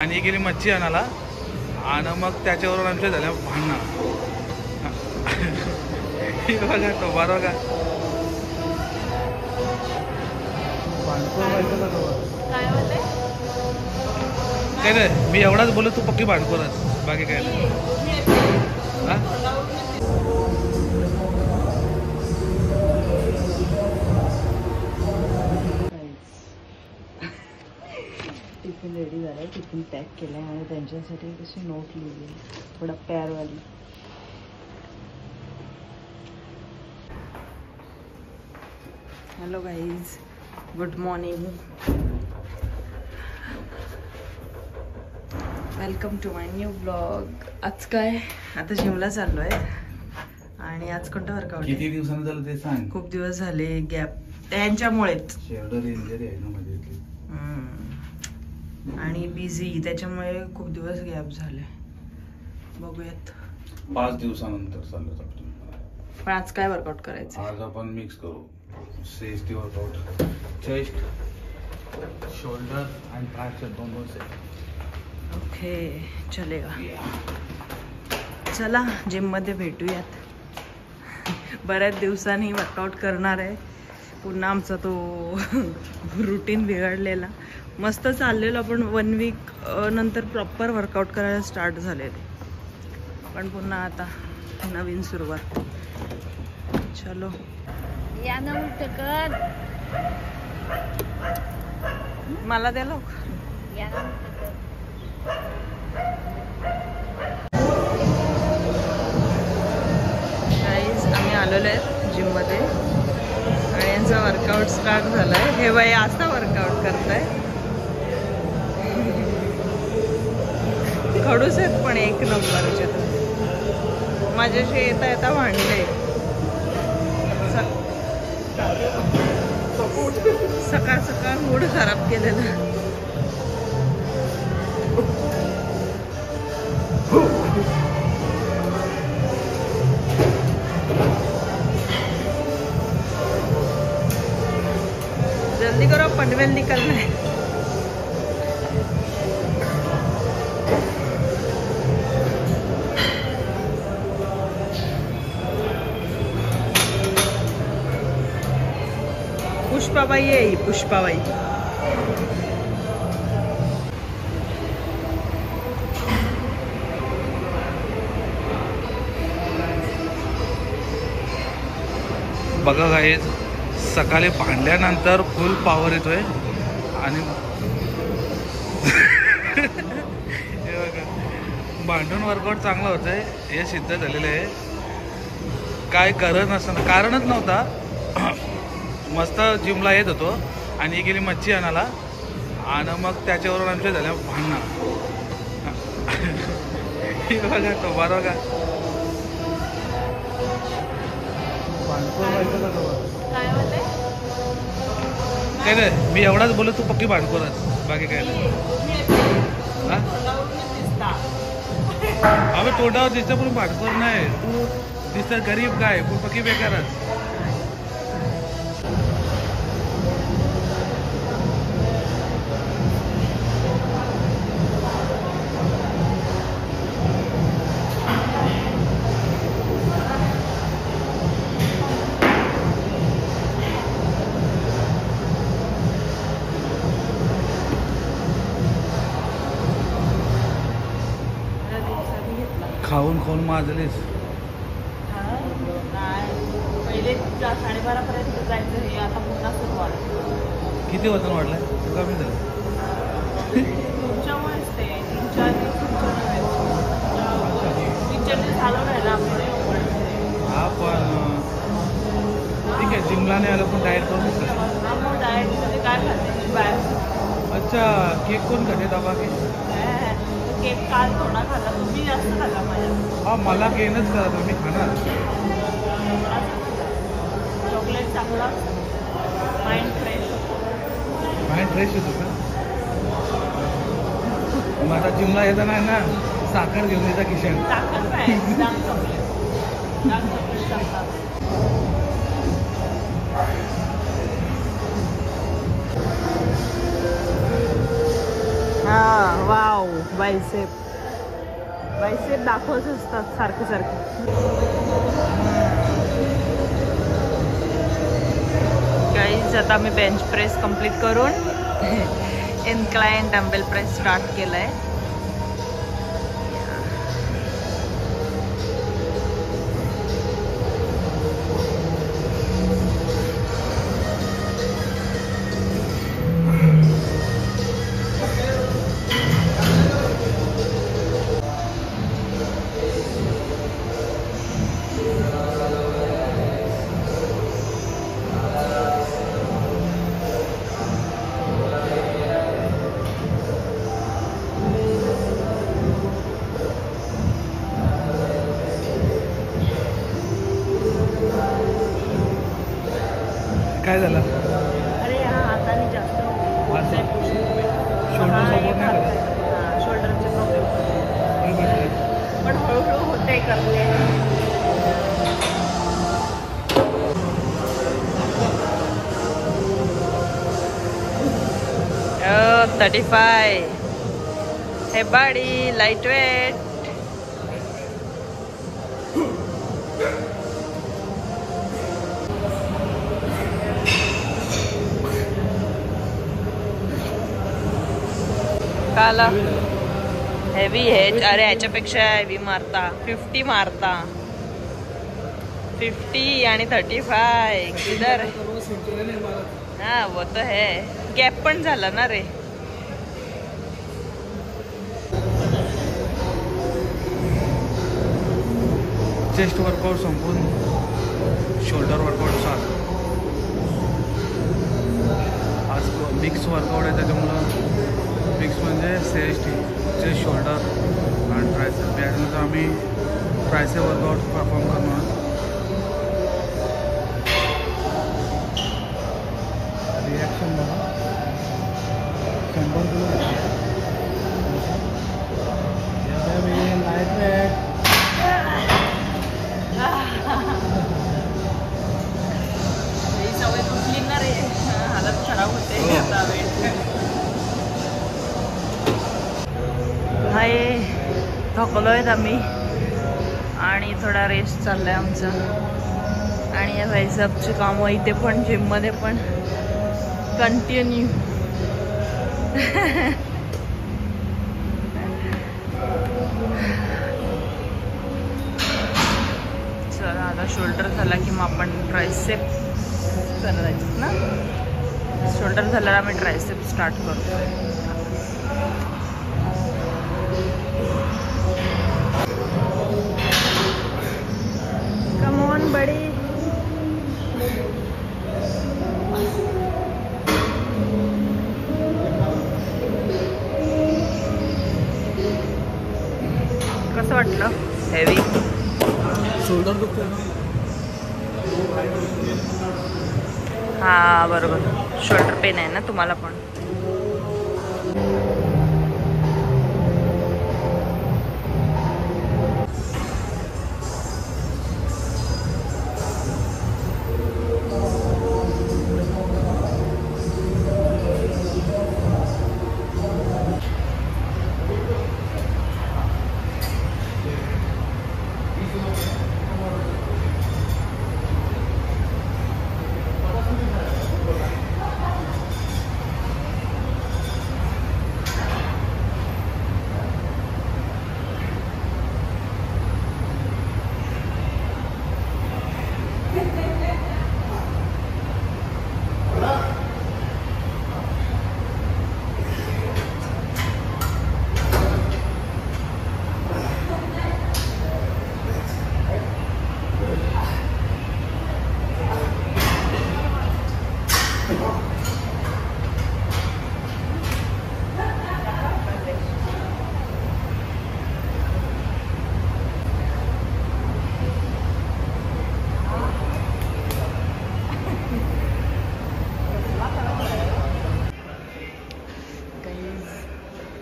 आणि गेली मच्छी आणायला आणि मग त्याच्यावरून आमच्या झाल्या भांडणं. बघा तो बरोबर का काय नाही, मी एवढाच बोलू तू पक्की भांडखोरच, बाकी काय नाही. टिफिन रेडी झाला, टिफिन पॅक केला आहे आणि त्यांच्यासाठी कशी नोट लिहिली आहे थोडा प्यारवाली. Hello guys, good morning, welcome to my new blog. आज काय आता जिमला चाललो आहे आणि आज कोणतं वर्कआउट? किती दिवसांनी झालं ते सांग. खूप दिवस झाले गॅप, त्यांच्यामुळेच शोल्डर इंजरी आहे ना मध्ये आणि बिझी, त्याच्यामुळे खूप दिवस गॅप झाले. बघूयात 5 दिवसानंतर चाललं आपण. पण आज काय वर्कआउट करायचं? आज आपण मिक्स करू CST वर्कआउट, चेस्ट, शोल्डर आणि ट्रायसेप दोन सेट. ओके, चलेगा. चला जिम मध्ये भेटूयात. बऱ्याच दिवसांनी वर्कआउट करणार आहे पुन्हा. आमचा तो रुटीन बिघडलेला, मस्त चाललेलं पण 1 वीक नंतर प्रॉपर वर्कआउट करायला स्टार्ट झालेले, पण पुन्हा आता नवीन सुरुवात. चलो या ना कर मला द्या लोक. या ना गाईज, आम्ही आलेलो आहे जिममध्ये आणि यांचा वर्कआउट स्टार्ट झाला आहे. हे बाई असा वर्कआउट करताय, खडूस आहेत पण एक नंबरचे. माझ्याशी येता येता भांडले. सकाळ सकाळ मूड खराब केलेला. जल्दी करो, पनवेल निकलना है. पुष्पाबाई आहे, पुष्पाबाई. बघा गाईज, सकाळी भांडल्यानंतर फुल पॉवर येतोय आणि हे बघा, भांडून वर्कआउट चांगलं होतंय हे सिद्ध झालेलं आहे. काय गरज नसताना, कारणच नव्हता, मस्त जिमला येत होतो आणि गेली मच्छी आणायला आणि मग त्याच्यावरून आमच्या झाल्या भांडणं. बघा तो बरोबर का काय नाही, मी एवढाच बोलू तू पक्की भांडखोरच, बाकी काय नाही. अबे तोंडावर दिसतं पण भांडखोर नाही, तू दिसतं गरीब काय, तू पक्की बेकारच. खाऊन खाऊन माजलेस. पहिले 12:30 पर्यंत जायचं, हे आता पुन्हा सुरुवात. किती वजन वाढलंय? कमी झालं तुमच्यामुळेच ते 3-4 दिवस झालं नाही ना आपल्याला. हा पण ठीक आहे, जिमला नाही आलं पण डाएट करू शकतो. मग डाएटमध्ये काय खाते बाहेर? अच्छा, केक कोण खाते? दबा केक काल थोडा खाल्ला, तुम्ही जास्त खाल्ला माझ्या. हा, मला गेनच करा, तुम्ही खाणार. चॉकलेट चांगला, माइंड फ्रेश होतो का? मग आता जिमला येताना आहे ना, साखर घेऊन येता किशन. साखर काय, डार्क चॉकलेट चांगला. हा वाव बायसेप बायसेप दाखवत असतात सारखे सारखे. गाईज आता आम्ही बेंच प्रेस कंप्लीट करून इनक्लाइन डंबेल प्रेस स्टार्ट केलाय. काय झालं? अरे हा हाताने जास्त शोल्डरचे प्रॉब्लेम पण हळूहळू होते करले. 35 हे बॉडी लाइट वेट. काला हेवी आहे. अरे याच्यापेक्षा हेवी मारता 50 मारता 50 आणि 35 किधर. हाँ वो तो है. गॅप पण झाला ना रे. चेस्ट वर्कआउट संपून शोल्डर वर्कआउट चालू. आज मिक्स वर्कआउट आहे त्याच्यामुळं मिक्स म्हणजे CST चेस्ट शोल्डर आणि ट्रायसेप. यानंतर आम्ही ट्रायसेप वर्कआउट परफॉर्म करणार. रिॲक्शन बघा 100 किलो लाईट वेट. सवय तुटली ना रे. हालत खराब होते आता वेट. हाय थकलोय आम्ही आणि थोडा रेस्ट चाललाय आमचा. आणि या बायसेपची कामं इथे पण जिममध्ये पण कंटिन्यू. चला आता शोल्डर झाला की मग आपण ट्रायसेप करायचं ना. शोल्डर झाल्यावर आम्ही ट्रायसेप स्टार्ट करतो. कम ऑन बडी. कसं वाटलं? हेवी शोल्डर दुखतोय ना. हा बरोबर. शोल्डर पेन आहे ना तुम्हाला पण.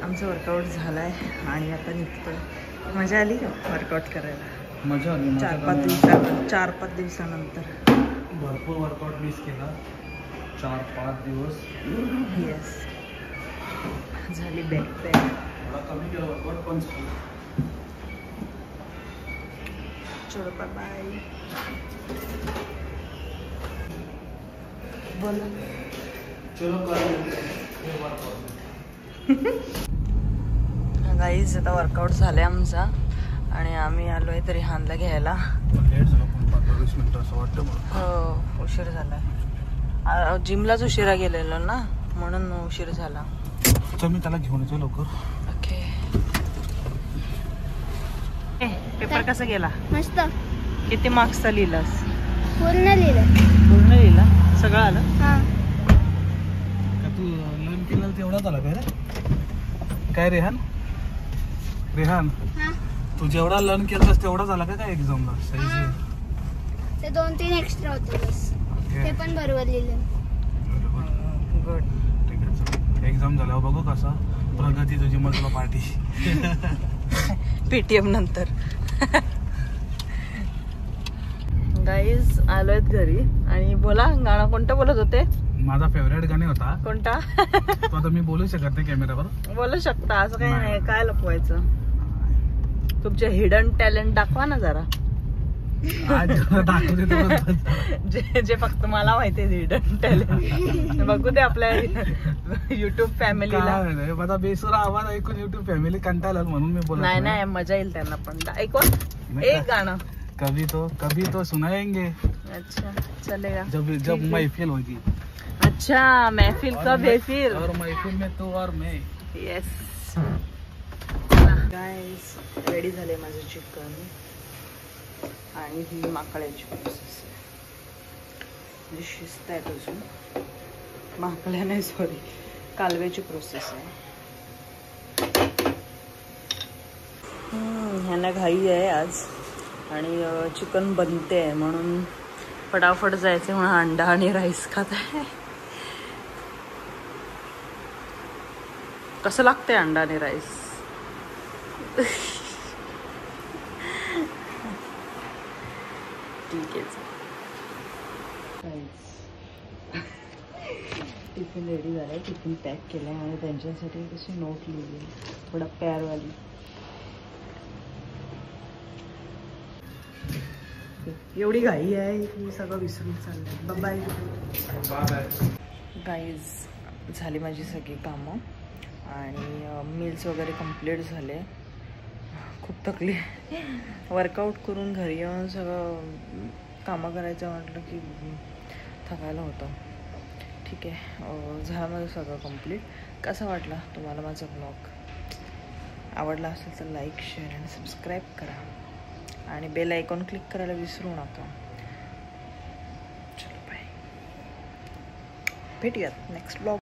आमचं वर्कआउट झालं आहे आणि आता निघतोय. मजा आली का वर्कआउट करायला? मजा आली. 4-5 दिवसानंतर भरपूर वर्कआउट मिस केला. 4-5 दिवस. येस झाली बॅकपॅक. कमी केलं वर्कआउट पण झालं. चलो बाय बाय. बोला. गाईज आता वर्कआउट झालाय आमचा आणि आम्ही आलोय तरी हानला घ्यायला. लेट झालं पण 15-20 मिनिटं असं वाटतं मला. हो उशीर झालाय. जिमलाच उशिरा गेलेलो ना म्हणून उशीर झाला. तर मी त्याला घेऊन येतो लवकर. ओके. पेपर कसा गेला? मस्त. किती मार्क्सचा लिहिलास? पूर्ण लिहिलं. पूर्ण लिहिला? सगळं आलं? हा. का तू लर्न केलं तेवढा झाला काय रे? काय रेहान? रेहान हा. तू जेवढा लर्न केलास तेवढा झाला का काय एक्झामला? हा. ते 2-3 एक्स्ट्रा होते बस. ते पण बरोबर लिहिलं. गुड. ठीक आहे. एक्झाम झाल्यावर बघू कसा प्रगती तुझी मग तुला पार्टी. पेटीएम नंतर. गाईज आलोय घरी आणि बोला गाणं कोणतं बोलत होते? माझा फेवरेट गाणे होता. कोणता? तो आता मी बोलू शकत नाही कॅमेरावर. बोलू शकता असं काही नाही. काय लपवायचं? तुमचे हिडन टॅलेंट दाखवा ना जरा. आज दाखवते तुला. जे फक्त मला माहिती आहे हिडन टॅलेंट. बघू दे आपल्या युट्यूब फॅमिलीला. माझा बेसुरा आवाज ऐकून युट्यूब फॅमिली कंटाळला म्हणून मी बोलत नाही नाही मजा येईल त्यांना पण. ऐकून एक गाणं. कभी तो सुनाएंगे. अच्छा चलेगा. जब महफिल होगी. अच्छा महफिल कब है फिर? और महफिल में तू और मैं. येस. गाइस रेडी झाले माझे चिकन आणि ही माकड्याची प्रोसेस आहे. शिजत आहेत अजून. माकड्या नाही सॉरी कालव्याची प्रोसेस आहे. ह्यांना घाई आहे आज आणि चिकन बनते आहे म्हणून फटाफट जायचे म्हणून अंडा आणि राईस खात आहे. कसं लागतंय अंडा आणि राईस? ठीक आहे. टिफिन रेडी झालाय. टिफिन पॅक केलाय आणि त्यांच्यासाठी कशी नोट लिहिली थोडा प्यारवाली. एवढी घाई आहे की सगळं विसरून चाललंय. Bye bye. गाईज झाली माझी सगळी कामं आणि मील्स वगैरे कंप्लीट झाले. खूप थकली. वर्कआउट करून घरी येऊन सगळं कामं करायचं म्हटलं की थकायला होतं. ठीक आहे झालं माझं सगळं कंप्लीट. कसा वाटला तुम्हाला माझा ब्लॉग? आवडला असेल तर लाईक शेअर आणि सबस्क्राईब करा आणि बेल आयकॉन क्लिक करायला विसरू नका. चलो बाय. भेटूयात नेक्स्ट ब्लॉग.